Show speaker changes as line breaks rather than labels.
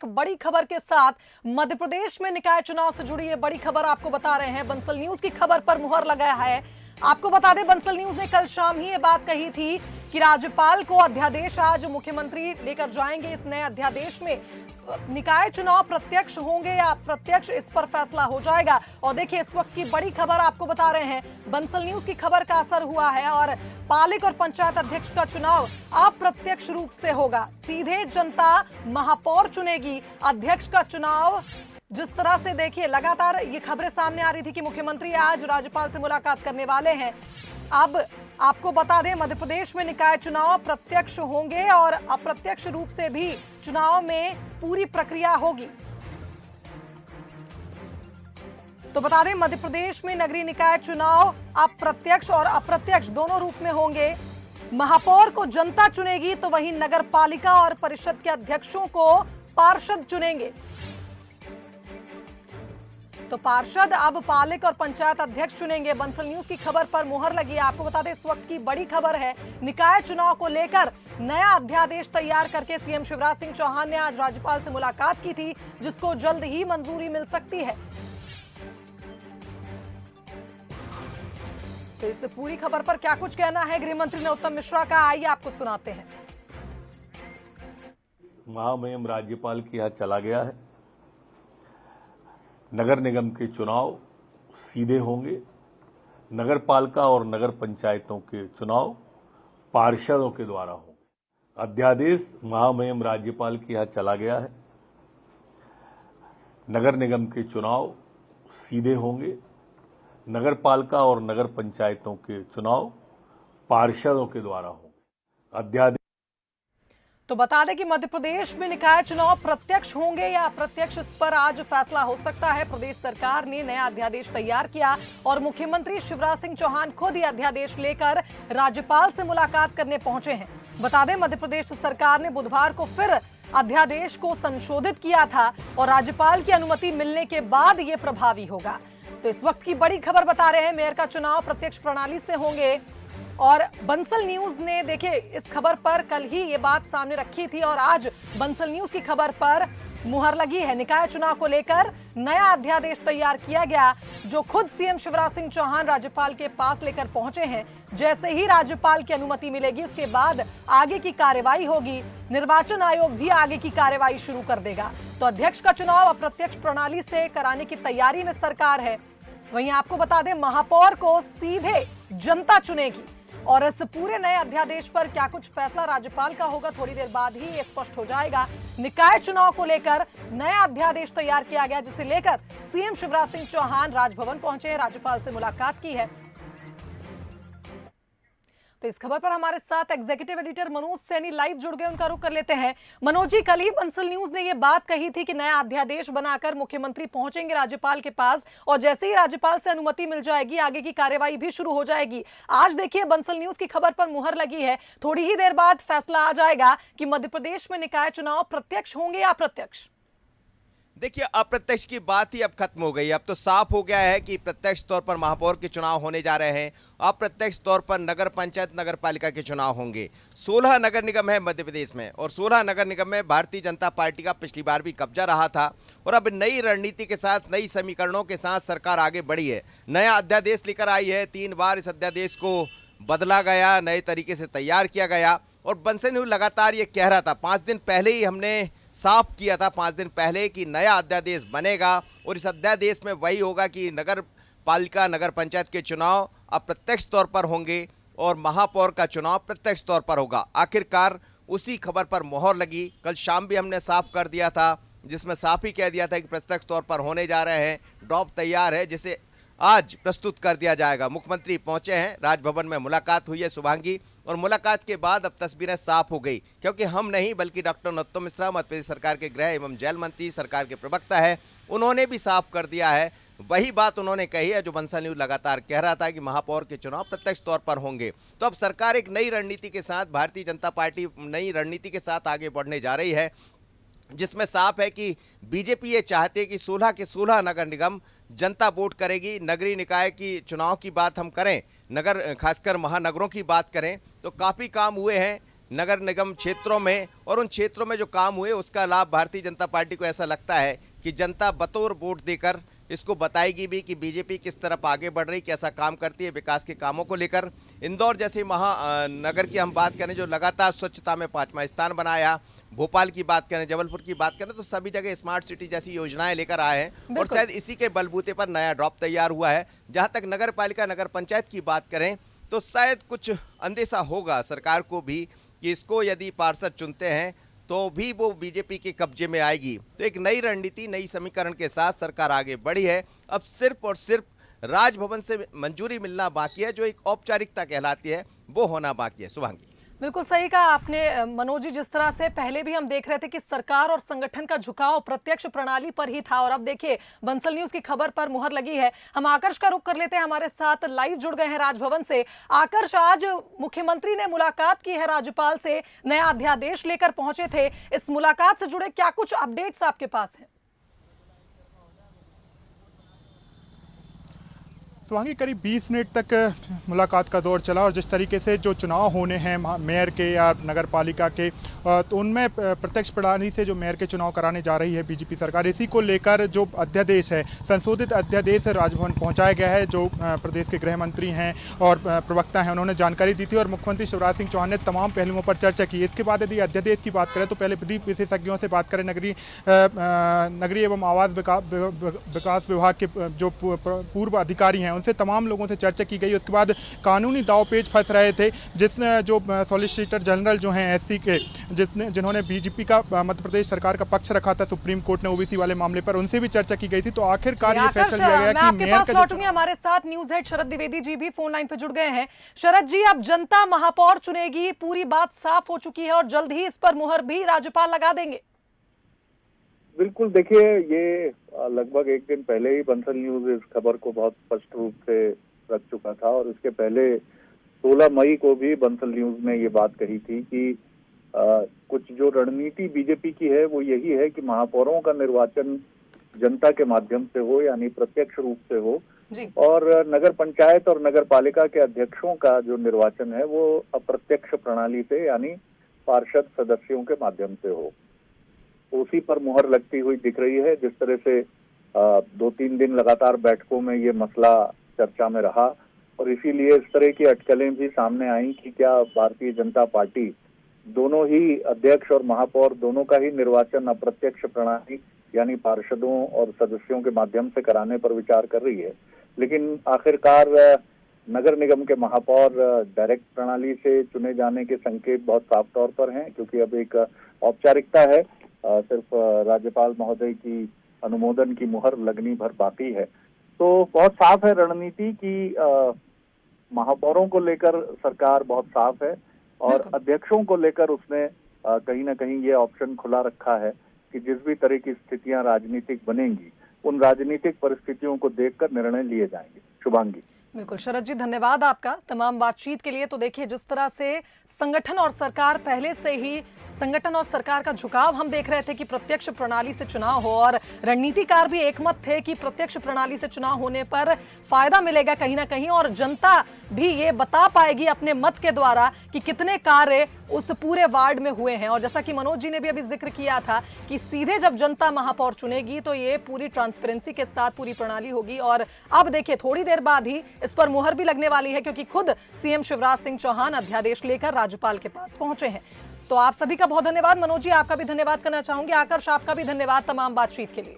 बड़ी खबर के साथ मध्य प्रदेश में निकाय चुनाव से जुड़ी ये बड़ी खबर आपको बता रहे हैं। बंसल न्यूज की खबर पर मुहर लगाया है। आपको बता दें, बंसल न्यूज ने कल शाम ही ये बात कही थी कि राज्यपाल को अध्यादेश आज मुख्यमंत्री लेकर जाएंगे। इस नए अध्यादेश में निकाय चुनाव प्रत्यक्ष होंगे या अप्रत्यक्ष, इस पर फैसला हो जाएगा। और देखिए, इस वक्त की बड़ी खबर आपको बता रहे हैं, बंसल न्यूज की खबर का असर हुआ है और पालिक और पंचायत अध्यक्ष का चुनाव अप्रत्यक्ष रूप से होगा। सीधे जनता महापौर चुनेगी। अध्यक्ष का चुनाव जिस तरह से देखिए, लगातार ये खबरें सामने आ रही थी कि मुख्यमंत्री आज राज्यपाल से मुलाकात करने वाले हैं। अब आपको बता दें, मध्य प्रदेश में निकाय चुनाव प्रत्यक्ष होंगे और अप्रत्यक्ष रूप से भी चुनाव में पूरी प्रक्रिया होगी। तो बता दें, मध्य प्रदेश में नगरीय निकाय चुनाव अप्रत्यक्ष और अप्रत्यक्ष दोनों रूप में होंगे। महापौर को जनता चुनेगी, तो वहीं नगर पालिका और परिषद के अध्यक्षों को पार्षद चुनेंगे। तो पार्षद अब पालिक और पंचायत अध्यक्ष चुनेंगे। बंसल न्यूज की खबर पर मुहर लगी है। आपको बता दें, इस वक्त की बड़ी खबर है, निकाय चुनाव को लेकर नया अध्यादेश तैयार करके सीएम शिवराज सिंह चौहान ने आज राज्यपाल से मुलाकात की थी, जिसको जल्द ही मंजूरी मिल सकती है। तो इस पूरी खबर पर क्या कुछ कहना है गृह मंत्री नरोत्तम मिश्रा का, आइए आपको सुनाते हैं।
महामहिम राज्यपाल के यहाँ चला गया है। नगर निगम के चुनाव सीधे होंगे। नगर पालिका और नगर पंचायतों के चुनाव पार्षदों के द्वारा होंगे। अध्यादेश महामहिम राज्यपाल के यहाँ चला गया है। नगर निगम के चुनाव सीधे होंगे। नगर पालिका और नगर पंचायतों के चुनाव पार्षदों के द्वारा होंगे। अध्यादेश
तो बता दें कि मध्य प्रदेश में निकाय चुनाव प्रत्यक्ष होंगे या अप्रत्यक्ष, इस पर आज फैसला हो सकता है। प्रदेश सरकार ने नया अध्यादेश तैयार किया और मुख्यमंत्री शिवराज सिंह चौहान खुद ये अध्यादेश लेकर राज्यपाल से मुलाकात करने पहुंचे हैं। बता दें, मध्य प्रदेश सरकार ने बुधवार को फिर अध्यादेश को संशोधित किया था और राज्यपाल की अनुमति मिलने के बाद ये प्रभावी होगा। तो इस वक्त की बड़ी खबर बता रहे हैं, मेयर का चुनाव प्रत्यक्ष प्रणाली से होंगे। और बंसल न्यूज ने देखिए इस खबर पर कल ही ये बात सामने रखी थी और आज बंसल न्यूज की खबर पर मुहर लगी है। निकाय चुनाव को लेकर नया अध्यादेश तैयार किया गया, जो खुद सीएम शिवराज सिंह चौहान राज्यपाल के पास लेकर पहुंचे हैं। जैसे ही राज्यपाल की अनुमति मिलेगी, उसके बाद आगे की कार्रवाई होगी। निर्वाचन आयोग भी आगे की कार्रवाई शुरू कर देगा। तो अध्यक्ष का चुनाव अप्रत्यक्ष प्रणाली से कराने की तैयारी में सरकार है। वहीं आपको बता दें, महापौर को सीधे जनता चुनेगी। और इस पूरे नए अध्यादेश पर क्या कुछ फैसला राज्यपाल का होगा, थोड़ी देर बाद ही ये स्पष्ट हो जाएगा। निकाय चुनाव को लेकर नया अध्यादेश तैयार किया गया, जिसे लेकर सीएम शिवराज सिंह चौहान राजभवन पहुंचे हैं, राज्यपाल से मुलाकात की है। तो इस खबर पर हमारे साथ executive editor Manoj Saini live जुड़ गए, उनका रुख कर लेते हैं। मनोज जी, कल ही बंसल न्यूज ने यह बात कही थी कि नया अध्यादेश बनाकर मुख्यमंत्री पहुंचेंगे राज्यपाल के पास और जैसे ही राज्यपाल से अनुमति मिल जाएगी, आगे की कार्यवाही भी शुरू हो जाएगी। आज देखिए, बंसल न्यूज की खबर पर मुहर लगी है, थोड़ी ही देर बाद फैसला आ जाएगा कि मध्य प्रदेश में निकाय चुनाव प्रत्यक्ष होंगे या अप्रत्यक्ष।
देखिए, अप्रत्यक्ष की बात ही अब खत्म हो गई। अब तो साफ हो गया है कि प्रत्यक्ष तौर पर महापौर के चुनाव होने जा रहे हैं, अप्रत्यक्ष तौर पर नगर पंचायत नगर पालिका के चुनाव होंगे। 16 नगर निगम है मध्य प्रदेश में और 16 नगर निगम में भारतीय जनता पार्टी का पिछली बार भी कब्जा रहा था और अब नई रणनीति के साथ, नई समीकरणों के साथ सरकार आगे बढ़ी है। नया अध्यादेश लेकर आई है। 3 बार इस अध्यादेश को बदला गया, नए तरीके से तैयार किया गया और बंसल न्यूज लगातार ये कह रहा था, 5 दिन पहले ही हमने साफ किया था, 5 दिन पहले, कि नया अध्यादेश बनेगा और इस अध्यादेश में वही होगा कि नगर पालिका नगर पंचायत के चुनाव अप्रत्यक्ष तौर पर होंगे और महापौर का चुनाव प्रत्यक्ष तौर पर होगा। आखिरकार उसी खबर पर मोहर लगी। कल शाम भी हमने साफ कर दिया था, जिसमें साफ ही कह दिया था कि प्रत्यक्ष तौर पर होने जा रहे हैं। ड्रॉप तैयार है, जिसे आज प्रस्तुत कर दिया जाएगा। मुख्यमंत्री पहुंचे हैं, राजभवन में मुलाकात हुई है शुभांगी, और मुलाकात के बाद अब तस्वीरें साफ हो गई, क्योंकि हम नहीं बल्कि डॉक्टर नरोत्तम मिश्रा, मध्य प्रदेश सरकार के गृह एवं जेल मंत्री, सरकार के प्रवक्ता है, उन्होंने भी साफ कर दिया है। वही बात उन्होंने कही है जो बंसल न्यूज लगातार कह रहा था कि महापौर के चुनाव प्रत्यक्ष तौर पर होंगे। तो अब सरकार एक नई रणनीति के साथ, भारतीय जनता पार्टी नई रणनीति के साथ आगे बढ़ने जा रही है, जिसमें साफ है कि बीजेपी ये चाहती है कि 16 के 16 नगर निगम जनता वोट करेगी। नगरीय निकाय की चुनाव की बात हम करें, नगर खासकर महानगरों की बात करें तो काफ़ी काम हुए हैं। नगर निगम क्षेत्रों में और उन क्षेत्रों में जो काम हुए उसका लाभ भारतीय जनता पार्टी को ऐसा लगता है कि जनता बतौर वोट देकर इसको बताएगी भी कि बीजेपी किस तरफ आगे बढ़ रही, कैसा काम करती है विकास के कामों को लेकर। इंदौर जैसे महानगर की हम बात करें जो लगातार स्वच्छता में 5वां स्थान बनाया, भोपाल की बात करें, जबलपुर की बात करें, तो सभी जगह स्मार्ट सिटी जैसी योजनाएं लेकर आए हैं और शायद इसी के बलबूते पर नया ड्रॉप तैयार हुआ है। जहां तक नगर पालिका नगर पंचायत की बात करें तो शायद कुछ अंदेशा होगा सरकार को भी कि इसको यदि पार्षद चुनते हैं तो भी वो बीजेपी के कब्जे में आएगी। तो एक नई रणनीति, नई समीकरण के साथ सरकार आगे बढ़ी है। अब सिर्फ और सिर्फ राजभवन से मंजूरी मिलना बाकी है, जो एक औपचारिकता कहलाती है वो होना बाकी है। शुभांगी,
बिल्कुल सही कहा आपने मनोज जी। जिस तरह से पहले भी हम देख रहे थे कि सरकार और संगठन का झुकाव प्रत्यक्ष प्रणाली पर ही था और अब देखिए बंसल न्यूज की खबर पर मुहर लगी है। हम आकर्ष का रुख कर लेते हैं, हमारे साथ लाइव जुड़ गए हैं राजभवन से। आकर्ष, आज मुख्यमंत्री ने मुलाकात की है राज्यपाल से, नया अध्यादेश लेकर पहुंचे थे। इस मुलाकात से जुड़े क्या कुछ अपडेट्स आपके पास हैं?
सुहांगी, करीब 20 मिनट तक मुलाकात का दौर चला और जिस तरीके से जो चुनाव होने हैं मेयर के या नगर पालिका के, तो उनमें प्रत्यक्ष प्रणाली से जो मेयर के चुनाव कराने जा रही है बीजेपी सरकार, इसी को लेकर जो अध्यादेश है, संशोधित अध्यादेश राजभवन पहुंचाया गया है। जो प्रदेश के गृह मंत्री हैं और प्रवक्ता हैं उन्होंने जानकारी दी थी और मुख्यमंत्री शिवराज सिंह चौहान ने तमाम पहलुओं पर चर्चा की। इसके बाद यदि अध्यादेश की बात करें तो पहले विधि विशेषज्ञों से बात करें, नगरीय एवं आवास विकास विभाग के जो पूर्व अधिकारी हैं उनसे तमाम लोगों से चर्चा की गई। उसके बाद कानूनी दांवपेच फंस रहे थे, जिसने जो सॉलिसिटर जनरल जो हैं एससी के, जिन्होंने बीजेपी का मध्य प्रदेश सरकार का पक्ष रखा था सुप्रीम कोर्ट ने ओबीसी वाले मामले पर, उनसे भी चर्चा की गई थी। तो आखिरकार ये फैसला लिया गया कि मेयर का जो
हमारे साथ न्यूज हेड शरद द्विवेदी जी भी फोन लाइन पे जुड़ गए हैं। शरद जी, अब जनता महापौर चुनेगी, पूरी बात साफ हो चुकी है और जल्द ही इस पर मुहर भी राज्यपाल लगा देंगे।
बिल्कुल, देखिए ये लगभग एक दिन पहले ही बंसल न्यूज इस खबर को बहुत स्पष्ट रूप से रख चुका था और इसके पहले 16 मई को भी बंसल न्यूज ने ये बात कही थी कि कुछ जो रणनीति बीजेपी की है वो यही है कि महापौरों का निर्वाचन जनता के माध्यम से हो, यानी प्रत्यक्ष रूप से हो
जी। और
नगर पंचायत और नगर पालिका के अध्यक्षों का जो निर्वाचन है वो अप्रत्यक्ष प्रणाली से, यानी पार्षद सदस्यों के माध्यम से हो। उसी पर मुहर लगती हुई दिख रही है। जिस तरह से 2-3 दिन लगातार बैठकों में ये मसला चर्चा में रहा और इसीलिए इस तरह की अटकलें भी सामने आई कि क्या भारतीय जनता पार्टी दोनों ही अध्यक्ष और महापौर दोनों का ही निर्वाचन अप्रत्यक्ष प्रणाली यानी पार्षदों और सदस्यों के माध्यम से कराने पर विचार कर रही है। लेकिन आखिरकार नगर निगम के महापौर डायरेक्ट प्रणाली से चुने जाने के संकेत बहुत साफ तौर पर हैं, क्योंकि अब एक औपचारिकता है, सिर्फ राज्यपाल महोदय की अनुमोदन की मुहर लगनी भर बाकी है। तो बहुत साफ है रणनीति की महापौरों को लेकर सरकार बहुत साफ है और अध्यक्षों को लेकर उसने कहीं ना कहीं ये ऑप्शन खुला रखा है कि जिस भी तरह की स्थितियां राजनीतिक बनेंगी उन राजनीतिक परिस्थितियों को देखकर निर्णय लिए जाएंगे। शुभांगी,
बिल्कुल शरद जी, धन्यवाद आपका तमाम बातचीत के लिए। तो देखिए जिस तरह से संगठन और सरकार पहले से ही, संगठन और सरकार का झुकाव हम देख रहे थे कि प्रत्यक्ष प्रणाली से चुनाव हो और रणनीतिकार भी एकमत थे कि प्रत्यक्ष प्रणाली से चुनाव होने पर फायदा मिलेगा कहीं ना कहीं और जनता भी ये बता पाएगी अपने मत के द्वारा कि कितने कार्य उस पूरे वार्ड में हुए हैं। और जैसा कि मनोज जी ने भी अभी जिक्र किया था कि सीधे जब जनता महापौर चुनेगी तो ये पूरी ट्रांसपेरेंसी के साथ पूरी प्रणाली होगी। और अब देखिए थोड़ी देर बाद ही इस पर मुहर भी लगने वाली है, क्योंकि खुद सीएम शिवराज सिंह चौहान अध्यादेश लेकर राज्यपाल के पास पहुंचे हैं। तो आप सभी का बहुत धन्यवाद। मनोज जी, आपका भी धन्यवाद करना चाहूंगी। आकर्ष, आपका भी धन्यवाद तमाम बातचीत के लिए।